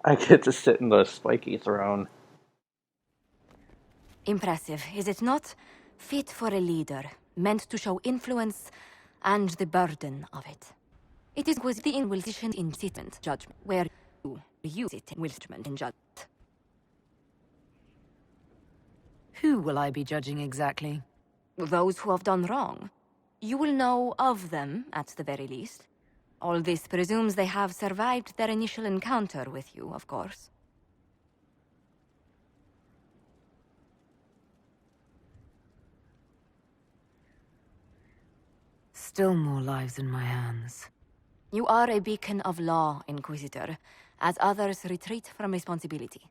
I get to sit in the spiky throne. Impressive, is it not? Fit for a leader, meant to show influence and the burden of it. It is with the Inquisition in judgment, where you use it in judgment in judgment. Who will I be judging exactly? Those who have done wrong. You will know of them, at the very least. All this presumes they have survived their initial encounter with you, of course. Still more lives in my hands. You are a beacon of law, Inquisitor, as others retreat from responsibility.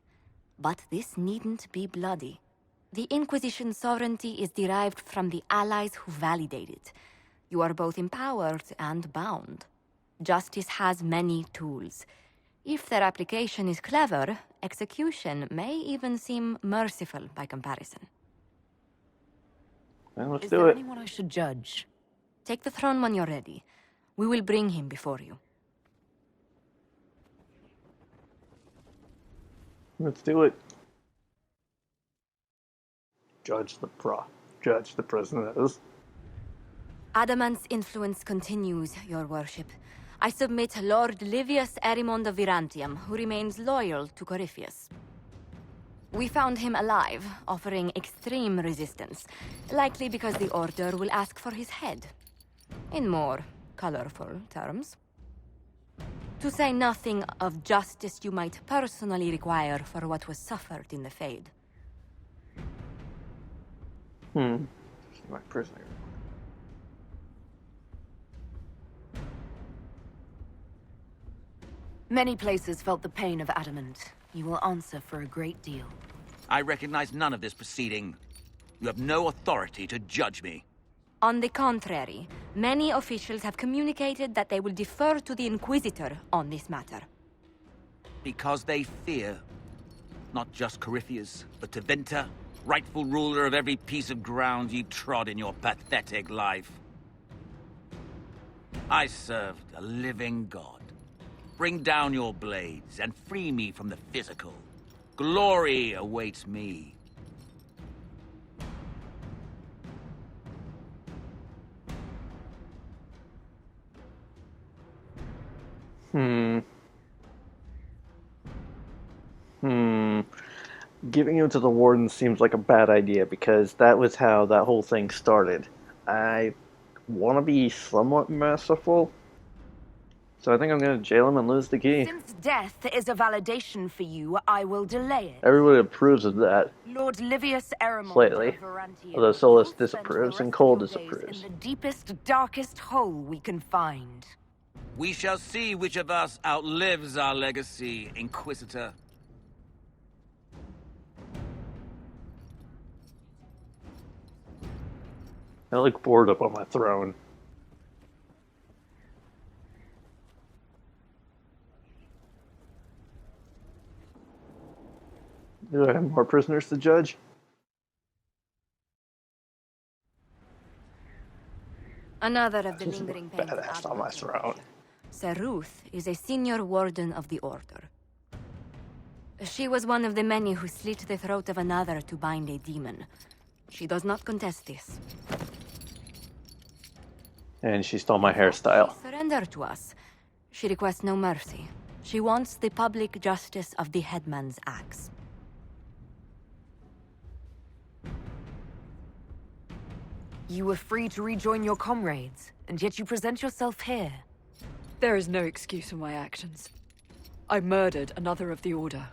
But this needn't be bloody. The Inquisition's sovereignty is derived from the allies who validate it. You are both empowered and bound. Justice has many tools. If their application is clever, execution may even seem merciful by comparison. Well, let's Is do there it. anyone I should judge? Take the throne when you're ready. We will bring him before you. Let's do it. Judge the prisoners. Adamant's influence continues, your worship. I submit Lord Livius Erimond of Virantium, who remains loyal to Corypheus. We found him alive, offering extreme resistance, likely because the Order will ask for his head. In more colorful terms. To say nothing of justice you might personally require for what was suffered in the Fade. My prisoner. Many places felt the pain of adamant. You will answer for a great deal. I recognize none of this proceeding. You have no authority to judge me. On the contrary, many officials have communicated that they will defer to the Inquisitor on this matter. Because they fear. Not just Corypheus, but Tevinter, rightful ruler of every piece of ground you trod in your pathetic life. I served a living god. Bring down your blades and free me from the physical. Glory awaits me. Giving him to the warden seems like a bad idea because that was how that whole thing started. I want to be somewhat merciful, so I think I'm going to jail him and lose the key. Since death is a validation for you, I will delay it. Everybody approves of that. Lord Livius Erimond Slightly. of Virantium, Although Solus you'll spend disapproves the and rest Cole of your days disapproves. in the deepest, darkest hole we can find. We shall see which of us outlives our legacy, Inquisitor. I look bored up on my throne. Do I have more prisoners to judge? Another of the This is lingering pains of badass on my Adamant's throne. oppression. Sir Ruth is a senior warden of the Order. She was one of the many who slit the throat of another to bind a demon. She does not contest this. And she stole my hairstyle. She surrendered to us. She requests no mercy. She wants the public justice of the headman's axe. You were free to rejoin your comrades, and yet you present yourself here. There is no excuse for my actions. I murdered another of the Order.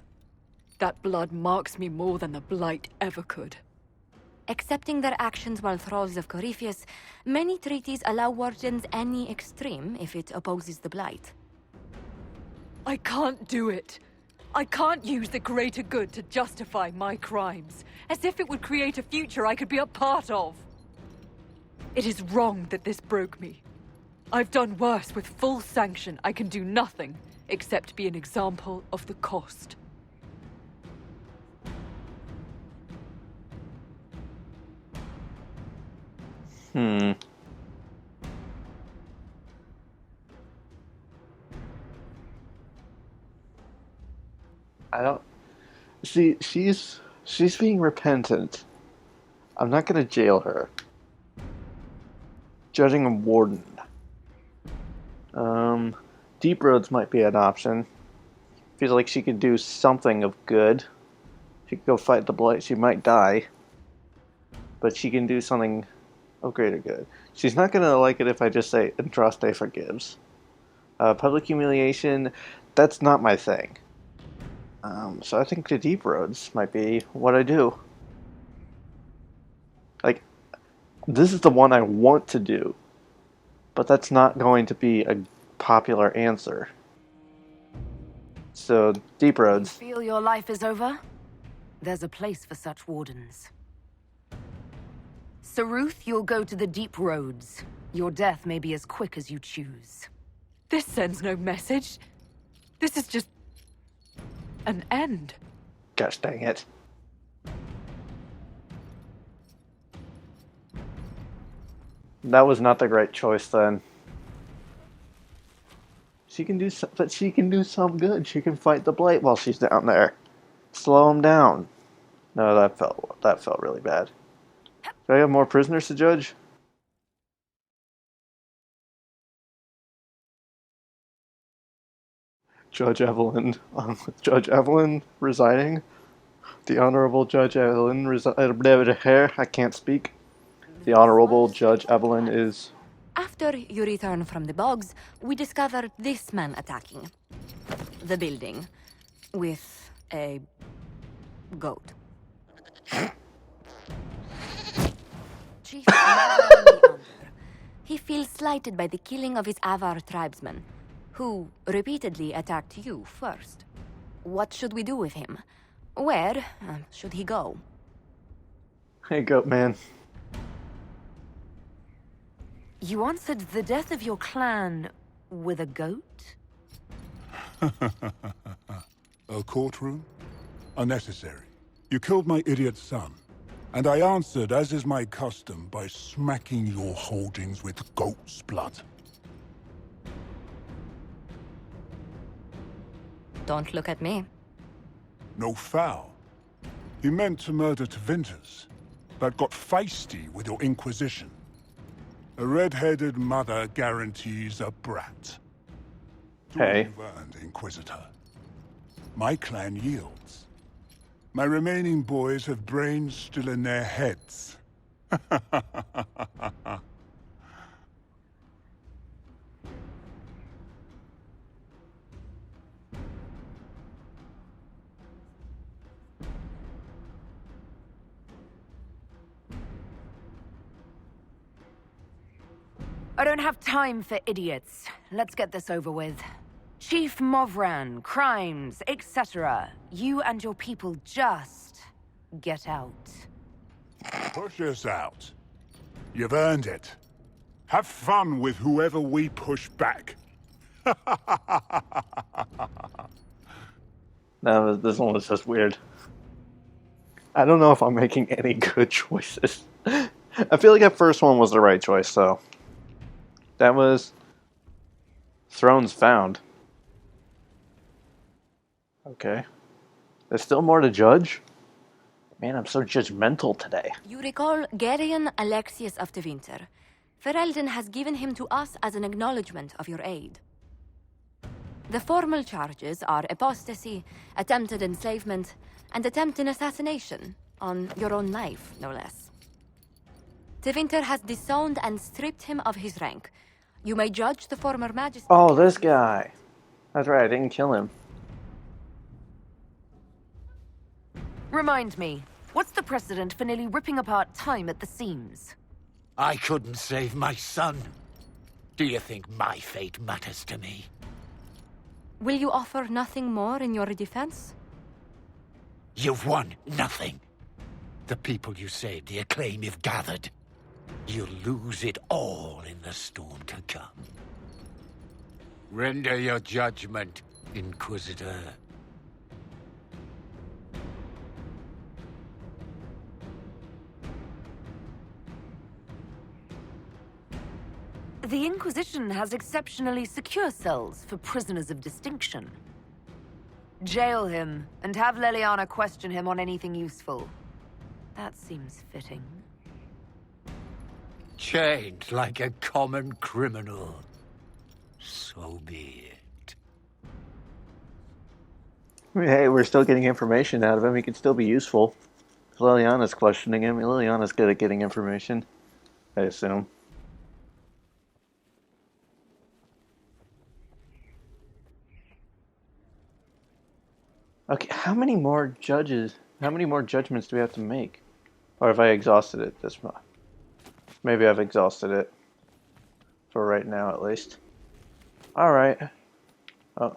That blood marks me more than the Blight ever could. Accepting their actions while thralls of Corypheus, many treaties allow wardens any extreme if it opposes the Blight. I can't do it. I can't use the greater good to justify my crimes, as if it would create a future I could be a part of. It is wrong that this broke me. I've done worse. With full sanction, I can do nothing except be an example of the cost. See, she's being repentant. I'm not gonna jail her. Judging a warden. Deep roads might be an option. Feels like she could do something of good. She could go fight the blight. She might die, but she can do something of greater good. She's not gonna like it if I just say Andraste forgives. Public humiliation, that's not my thing. So I think the deep roads might be what I do. Like, this is the one I want to do, but that's not going to be a popular answer. So, deep You roads. feel your life is over? There's a place for such wardens. Saruth, you'll go to the deep roads. Your death may be as quick as you choose. This sends no message. This is just an end. Gosh dang it. That was not the right choice then. She can do but she can do some good. She can fight the blight while she's down there. Slow him down. No, that felt really bad. Do I have more prisoners to judge? Judge Evelyn. Judge Evelyn resigning. The Honorable Judge Evelyn I can't speak. The Honorable Judge Evelyn is... After you return from the bogs, we discovered this man attacking the building with a goat. Chief Avar the Under. He feels slighted by the killing of his Avar tribesmen, who repeatedly attacked you first. What should we do with him? Where should he go? Hey, goat man. You answered the death of your clan with a goat? A courtroom? Unnecessary. You killed my idiot son, and I answered, as is my custom, by smacking your holdings with goat's blood. Don't look at me. No foul. He meant to murder Tevinters, but got feisty with your Inquisition. A red-headed mother guarantees a brat. Do what Hey. you've earned, Inquisitor. My clan yields. My remaining boys have brains still in their heads. I don't have time for idiots. Let's get this over with. Chief Movran, crimes, etc. You and your people just get out. Push us out. You've earned it. Have fun with whoever we push back. No, this one was just weird. I don't know if I'm making any good choices. I feel like that first one was the right choice, though. That was... Thrones found. Okay. There's still more to judge? Man, I'm so judgmental today. You recall Gerion Alexius of Tevinter. Ferelden has given him to us as an acknowledgement of your aid. The formal charges are apostasy, attempted enslavement, and attempted assassination on your own life, no less. Tevinter has disowned and stripped him of his rank. You may judge the former magistrate. Oh, this guy. That's right, I didn't kill him. Remind me, what's the precedent for nearly ripping apart time at the seams? I couldn't save my son. Do you think my fate matters to me? Will you offer nothing more in your defense? You've won nothing. The people you saved, the acclaim you've gathered. You'll lose it all in the storm to come. Render your judgment, Inquisitor. The Inquisition has exceptionally secure cells for prisoners of distinction. Jail him, and have Leliana question him on anything useful. That seems fitting. Chained like a common criminal. So be it. Hey, we're still getting information out of him. He could still be useful. Liliana's questioning him. Liliana's good at getting information, I assume. Okay, how many more judgments do we have to make? Or have I exhausted it this month? Maybe I've exhausted it. For right now, at least. Alright. Oh.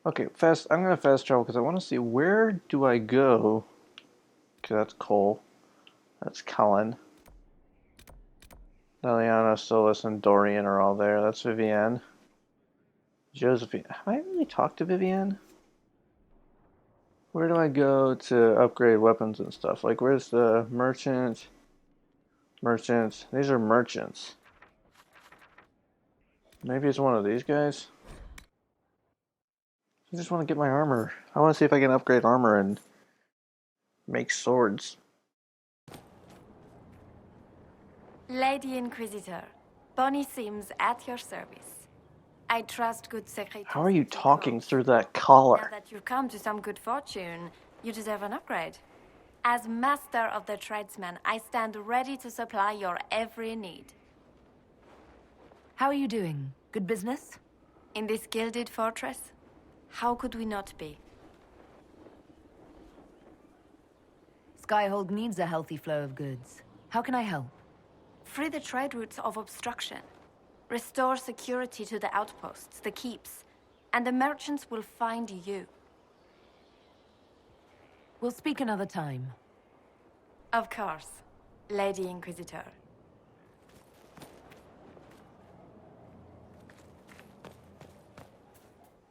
Okay, I'm gonna fast travel because I want to see where do I go. Okay, that's Cole. That's Cullen. Liliana, Solus, and Dorian are all there. That's Vivienne. Josephine. Have I really talked to Vivienne? Where do I go to upgrade weapons and stuff? Like, where's the merchant? Merchants. These are merchants. Maybe it's one of these guys? I just want to get my armor. I want to see if I can upgrade armor and make swords. Lady Inquisitor, Bonnie seems at your service. I trust good secretary. How are you talking through that collar? Now that you've come to some good fortune, you deserve an upgrade. As master of the tradesman, I stand ready to supply your every need. How are you doing? Good business? In this gilded fortress, how could we not be? Skyhold needs a healthy flow of goods. How can I help? Free the trade routes of obstruction. Restore security to the outposts, the keeps, and the merchants will find you. We'll speak another time. Of course, Lady Inquisitor.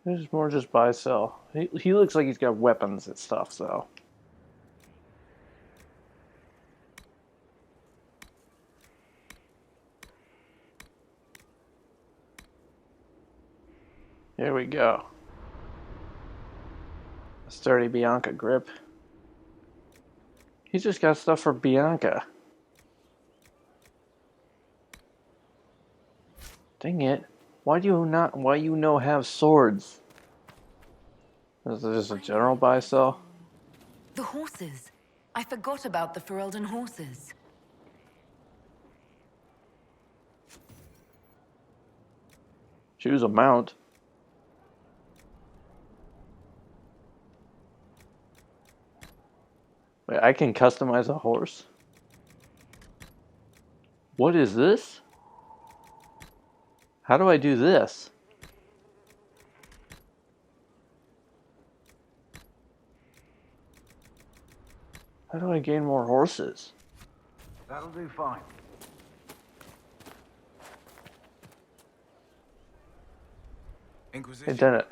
There's more just buy sell. He looks like he's got weapons and stuff, so. Here we go. A sturdy Bianca grip. He's just got stuff for Bianca. Dang it. Why do you have swords? Is this just a general buy sell? The horses. I forgot about the Ferelden horses. Choose a mount. Wait, I can customize a horse? What is this? How do I do this? How do I gain more horses? That'll do fine. Inquisition. I done it.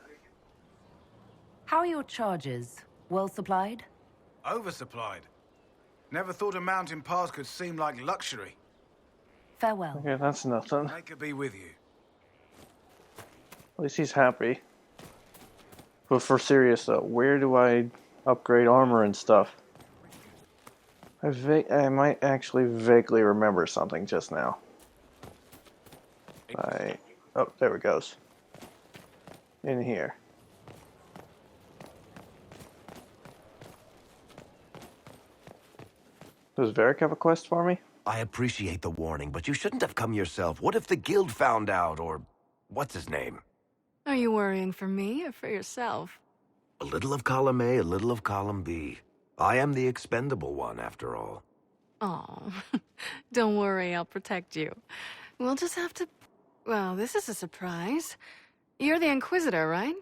How are your charges? Well supplied? Oversupplied. Never thought a mountain pass could seem like luxury. Farewell. Okay, that's nothing. May it be with you. At least he's happy. But for serious though, where do I upgrade armor and stuff? I might actually vaguely remember something just now. Oh, there it goes. In here. Does Varric have a quest for me? I appreciate the warning, but you shouldn't have come yourself. What if the guild found out, or what's his name? Are you worrying for me or for yourself? A little of column A, a little of column B. I am the expendable one, after all. Oh, don't worry, I'll protect you. We'll just have to... Well, this is a surprise. You're the Inquisitor, right?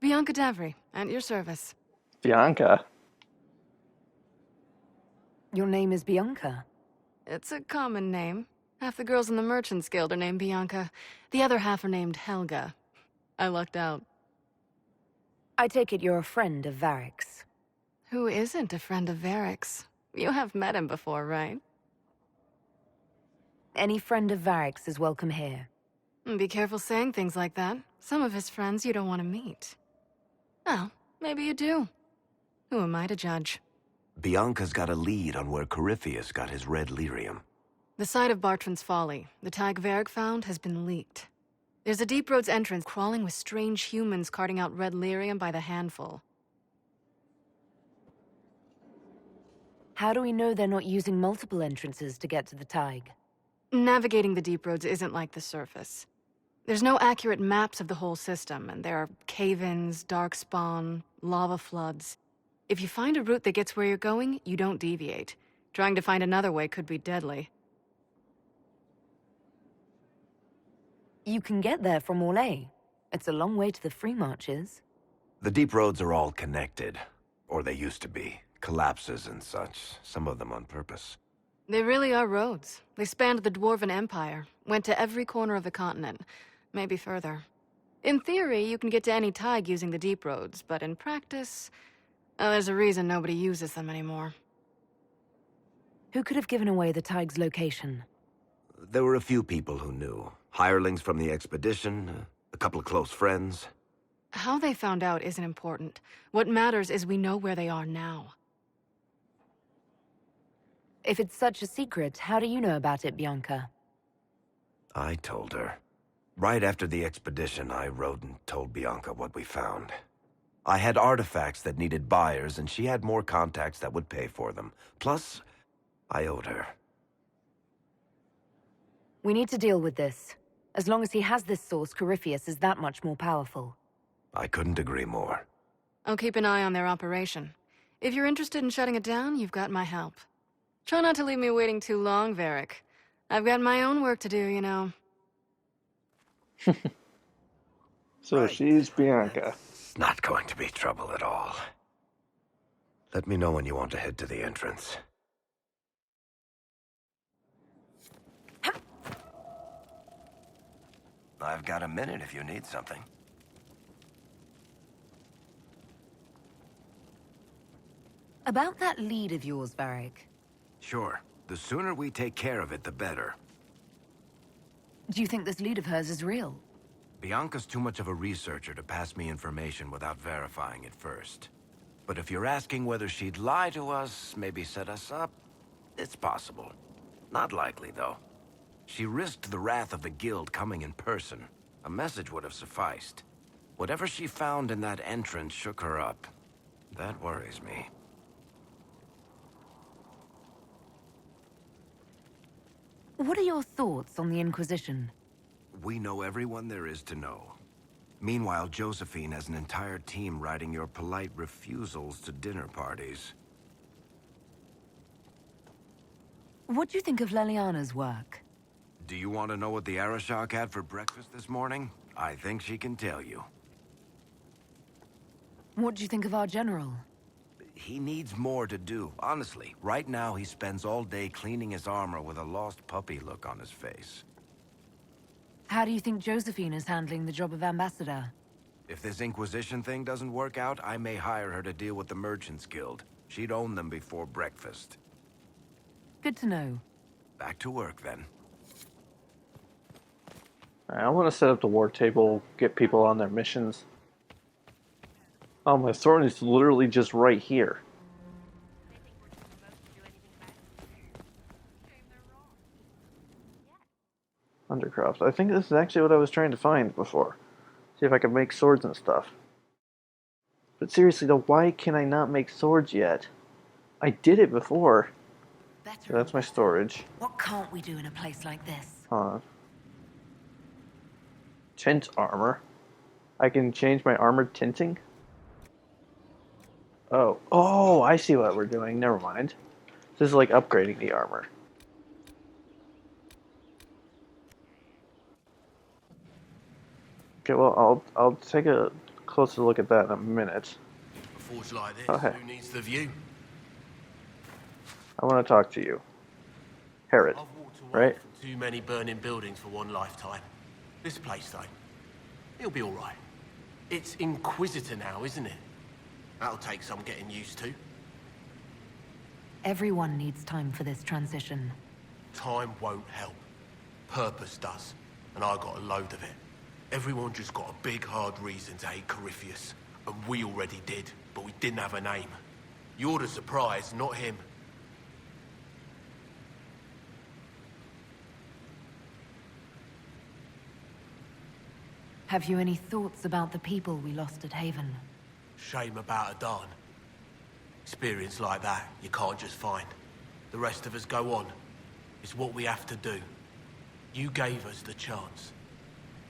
Bianca Davry, at your service. Bianca? Your name is Bianca. It's a common name. Half the girls in the Merchants Guild are named Bianca. The other half are named Helga. I lucked out. I take it you're a friend of Varric's. Who isn't a friend of Varric's? You have met him before, right? Any friend of Varric's is welcome here. Be careful saying things like that. Some of his friends you don't want to meet. Well, maybe you do. Who am I to judge? Bianca's got a lead on where Corypheus got his red lyrium. The site of Bartran's Folly, the tag Varric found, has been leaked. There's a Deep Roads entrance crawling with strange humans carting out red lyrium by the handful. How do we know they're not using multiple entrances to get to the Tig? Navigating the Deep Roads isn't like the surface. There's no accurate maps of the whole system, and there are cave-ins, darkspawn, lava floods. If you find a route that gets where you're going, you don't deviate. Trying to find another way could be deadly. You can get there from Orlais. It's a long way to the Free Marches. The deep roads are all connected. Or they used to be. Collapses and such, some of them on purpose. They really are roads. They spanned the Dwarven Empire, went to every corner of the continent, maybe further. In theory, you can get to any Tig using the deep roads, but in practice, there's a reason nobody uses them anymore. Who could have given away the Tig's location? There were a few people who knew. Hirelings from the expedition, a couple of close friends. How they found out isn't important. What matters is we know where they are now. If it's such a secret, how do you know about it, Bianca? I told her. Right after the expedition, I wrote and told Bianca what we found. I had artifacts that needed buyers, and she had more contacts that would pay for them. Plus, I owed her. We need to deal with this. As long as he has this source, Corypheus is that much more powerful. I couldn't agree more. I'll keep an eye on their operation. If you're interested in shutting it down, you've got my help. Try not to leave me waiting too long, Varric. I've got my own work to do, you know. So Right. she's Bianca. It's not going to be trouble at all. Let me know when you want to head to the entrance. I've got a minute if you need something. About that lead of yours, Varric. Sure. The sooner we take care of it, the better. Do you think this lead of hers is real? Bianca's too much of a researcher to pass me information without verifying it first. But if you're asking whether she'd lie to us, maybe set us up, it's possible. Not likely, though. She risked the wrath of the Guild coming in person. A message would have sufficed. Whatever she found in that entrance shook her up. That worries me. What are your thoughts on the Inquisition? We know everyone there is to know. Meanwhile, Josephine has an entire team writing your polite refusals to dinner parties. What do you think of Leliana's work? Do you want to know what the Arashok had for breakfast this morning? I think she can tell you. What do you think of our general? He needs more to do, honestly. Right now, he spends all day cleaning his armor with a lost puppy look on his face. How do you think Josephine is handling the job of ambassador? If this Inquisition thing doesn't work out, I may hire her to deal with the Merchants Guild. She'd own them before breakfast. Good to know. Back to work, then. Alright, I want to set up the war table, get people on their missions. Oh, my sword is literally just right here. Undercroft. I think this is actually what I was trying to find before. See if I can make swords and stuff. But seriously though, why can I not make swords yet? I did it before. So that's my storage. What can't we do in a place like this? Tint armor. I can change my armor tinting? Oh, I see what we're doing. Never mind. This is like upgrading the armor. Okay, well, I'll take a closer look at that in a minute. A forge like this, Okay. who needs the view? I want to talk to you. Herod, I've walked away right? from too many burning buildings for one lifetime. This place, though, it'll be all right. It's Inquisitor now, isn't it? That'll take some getting used to. Everyone needs time for this transition. Time won't help. Purpose does. And I got a load of it. Everyone just got a big, hard reason to hate Corypheus. And we already did, but we didn't have a name. You're the surprise, not him. Have you any thoughts about the people we lost at Haven? Shame about Adan. Experience like that, you can't just find. The rest of us go on. It's what we have to do. You gave us the chance.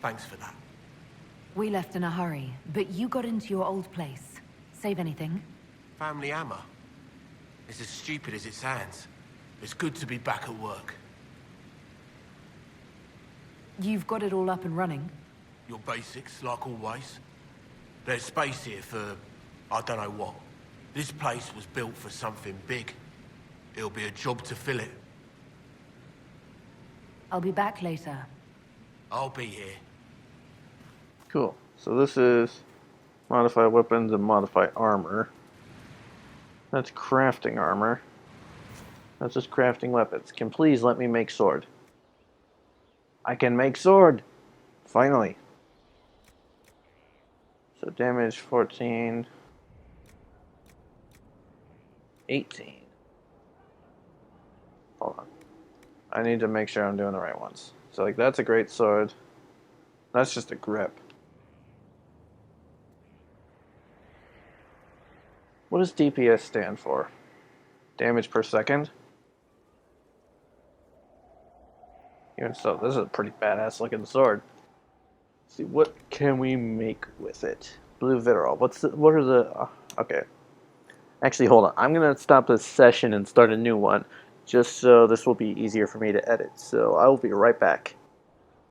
Thanks for that. We left in a hurry, but you got into your old place. Save anything? Family hammer. It's as stupid as it sounds. It's good to be back at work. You've got it all up and running? Your basics, like always. There's space here for... I don't know what. This place was built for something big. It'll be a job to fill it. I'll be back later. I'll be here. Cool. So this is modify weapons and modify armor. That's crafting armor. That's just crafting weapons. Can please let me make sword. I can make sword! Finally. So damage 14. 18. Hold on. I need to make sure I'm doing the right ones. So like that's a great sword. That's just a grip. What does DPS stand for? Damage per second? Even so, this is a pretty badass looking sword. Let's see, what can we make with it? Blue vitriol. What are the... okay. Actually, hold on. I'm going to stop this session and start a new one, just so this will be easier for me to edit. So I will be right back.